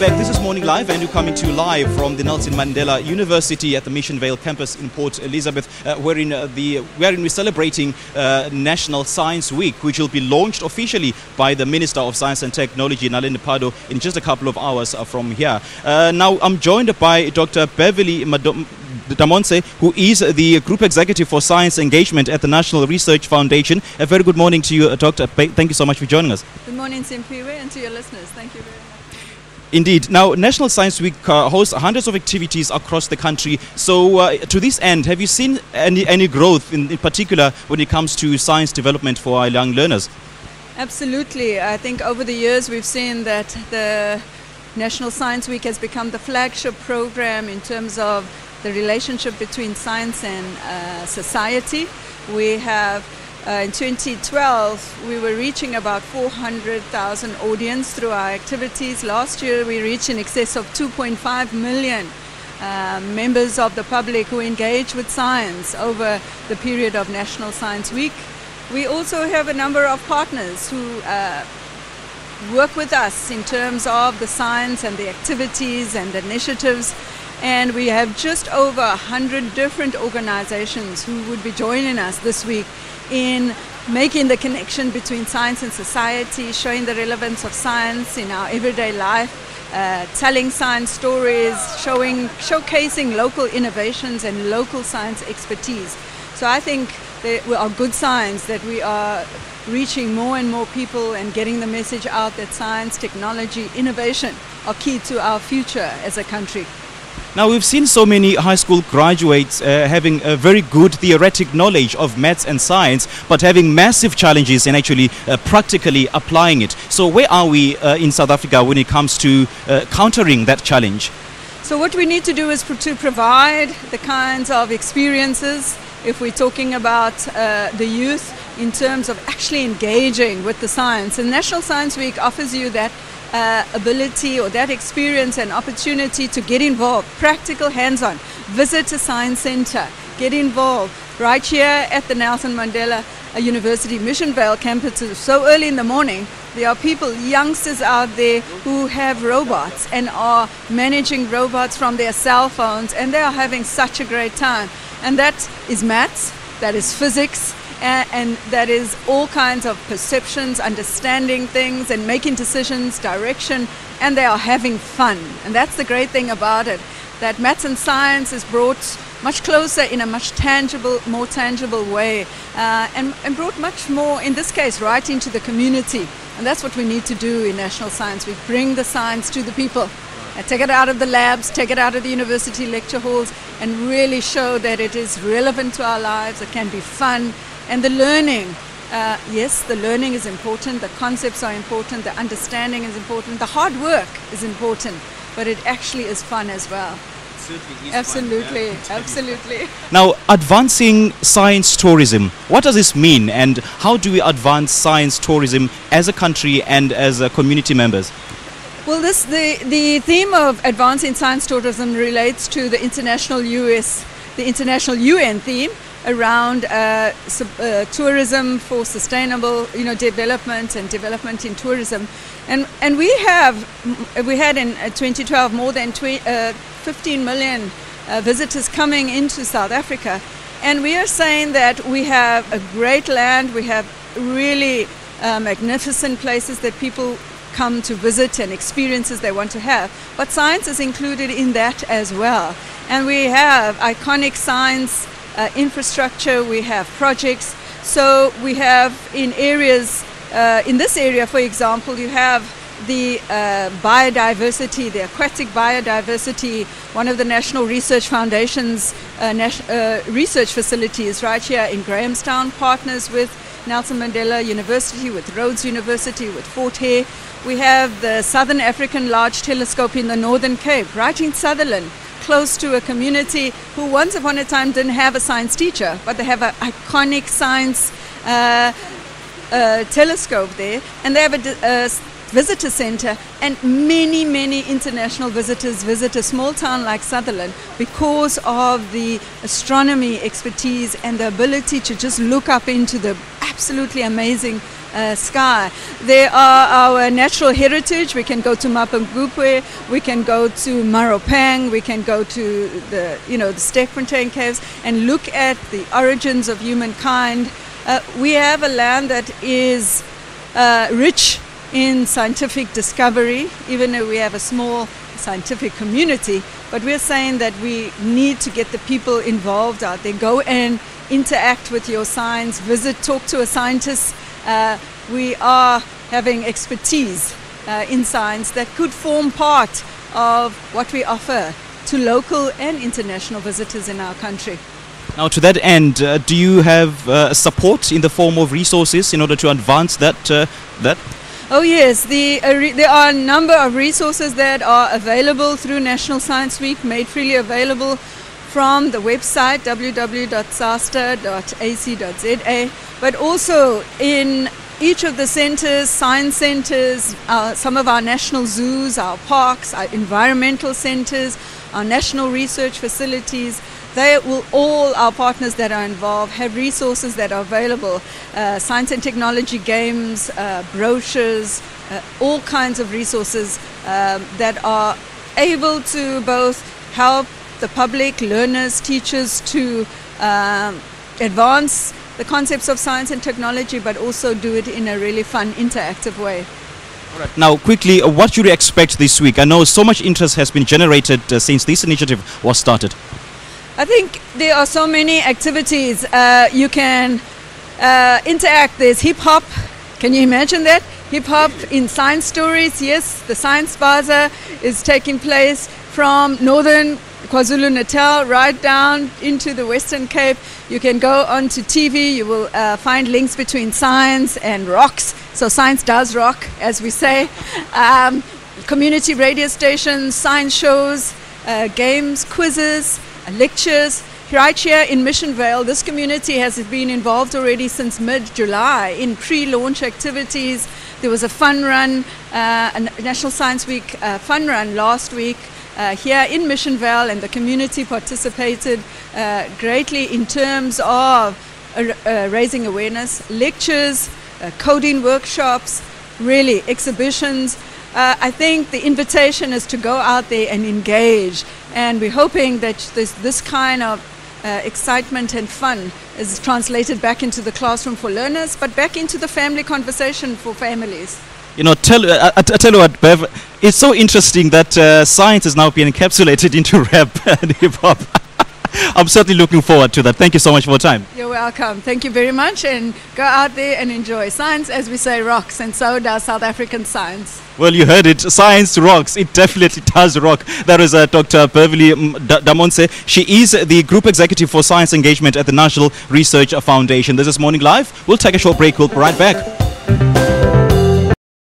back. This is Morning Live, and you're coming to you live from the Nelson Mandela University at the Mission Vale campus in Port Elizabeth, wherein we're celebrating National Science Week, which will be launched officially by the Minister of Science and Technology, Naledi Pandor, in just a couple of hours from here. Now, I'm joined by Dr. Beverley Damonse, who is the Group Executive for Science Engagement at the National Research Foundation. A very good morning to you, Dr. Thank you so much for joining us. Good morning, Simpiwe, and to your listeners. Thank you very much. Indeed. Now, National Science Week hosts hundreds of activities across the country. So, to this end, have you seen any growth, in particular, when it comes to science development for our young learners? Absolutely. I think over the years we've seen that the National Science Week has become the flagship program in terms of the relationship between science and society. We have in 2012, we were reaching about 400,000 audience through our activities. Last year, we reached in excess of 2.5 million members of the public who engage with science over the period of National Science Week. We also have a number of partners who work with us in terms of the science and the activities and initiatives. And we have just over 100 different organizations who would be joining us this week in making the connection between science and society, showing the relevance of science in our everyday life, telling science stories, showcasing local innovations and local science expertise. So I think there are good signs that we are reaching more and more people and getting the message out that science, technology, innovation are key to our future as a country. Now, we've seen so many high school graduates having a very good theoretic knowledge of maths and science, but having massive challenges in actually practically applying it. So where are we in South Africa when it comes to countering that challenge? So what we need to do is to provide the kinds of experiences, if we're talking about the youth, in terms of actually engaging with the science. And National Science Week offers you that ability or that experience and opportunity to get involved, practical, hands-on. Visit a science center, get involved. Right here at the Nelson Mandela University Mission Vale campus, so early in the morning, there are people, youngsters out there who have robots and are managing robots from their cell phones, and they are having such a great time. And that is maths, that is physics, and that is all kinds of perceptions, understanding things and making decisions, direction, and they are having fun. And that's the great thing about it, that maths and science is brought much closer in a much more tangible way, and brought much more, in this case, right into the community. And that's what we need to do in National Science Week, bring the science to the people. Take it out of the labs, take it out of the university lecture halls, and really show that it is relevant to our lives, it can be fun. And the learning, yes, the learning is important, the concepts are important, the understanding is important, the hard work is important, but it actually is fun as well. Absolutely, absolutely. Now, advancing science tourism, what does this mean, and how do we advance science tourism as a country and as community members? Well, the theme of advancing science tourism relates to the international UN theme around tourism for sustainable, development and development in tourism, and we had in 2012 more than 15 million visitors coming into South Africa, and we are saying that we have a great land, we have really magnificent places that people come to visit and experiences they want to have, but science is included in that as well. And we have iconic science infrastructure, we have projects. So we have in areas, in this area, for example, you have the biodiversity, the aquatic biodiversity. One of the National Research Foundation's research facilities right here in Grahamstown partners with Nelson Mandela University, with Rhodes University, with Fort Hare. We have the Southern African Large Telescope in the Northern Cape, right in Sutherland, close to a community who once upon a time didn't have a science teacher, but they have an iconic science telescope there, and they have a visitor center, and many international visitors visit a small town like Sutherland because of the astronomy expertise and the ability to just look up into the absolutely amazing sky. There are our natural heritage. We can go to Mapungubwe, we can go to Maropang, we can go to the Stekfontein caves and look at the origins of humankind. We have a land that is rich in scientific discovery, even though we have a small scientific community, but we're saying that we need to get the people involved out there. Go and interact with your science, talk to a scientist. We are having expertise in science that could form part of what we offer to local and international visitors in our country. Now, to that end, do you have support in the form of resources in order to advance that? Oh yes, there are a number of resources that are available through National Science Week, made freely available from the website www.sasta.ac.za, but also in each of the centers, science centers, some of our national zoos, our parks, our environmental centers, our national research facilities. All our partners that are involved have resources that are available, science and technology games, brochures, all kinds of resources that are able to both help the public, learners, teachers to advance the concepts of science and technology, but also do it in a really fun, interactive way. All right. Now, quickly, what should we expect this week? I know so much interest has been generated since this initiative was started. I think there are so many activities. You can interact. There's hip-hop. Can you imagine that? Hip-hop in science stories. Yes, the Science Bazaar is taking place from northern KwaZulu-Natal right down into the Western Cape. You can go onto TV. You will find links between science and rocks. So science does rock, as we say. Community radio stations, science shows, games, quizzes, lectures. Right here in Mission Vale, this community has been involved already since mid-July in pre-launch activities. There was a fun run, a National Science Week fun run last week here in Mission Vale, and the community participated greatly in terms of raising awareness, lectures, coding workshops, really exhibitions. I think the invitation is to go out there and engage, and we're hoping that this kind of excitement and fun is translated back into the classroom for learners, but back into the family conversation for families. You know, I tell you what, Bev, it's so interesting that science is now being encapsulated into rap and hip-hop. I'm certainly looking forward to that. Thank you so much for your time. You're welcome. Thank you very much, and go out there and enjoy. Science, as we say, rocks, and so does South African science. Well, you heard it. Science rocks. It definitely does rock. That is Dr. Beverley Damonse. She is the Group Executive for Science Engagement at the National Research Foundation. This is Morning Live. We'll take a short break. We'll be right back.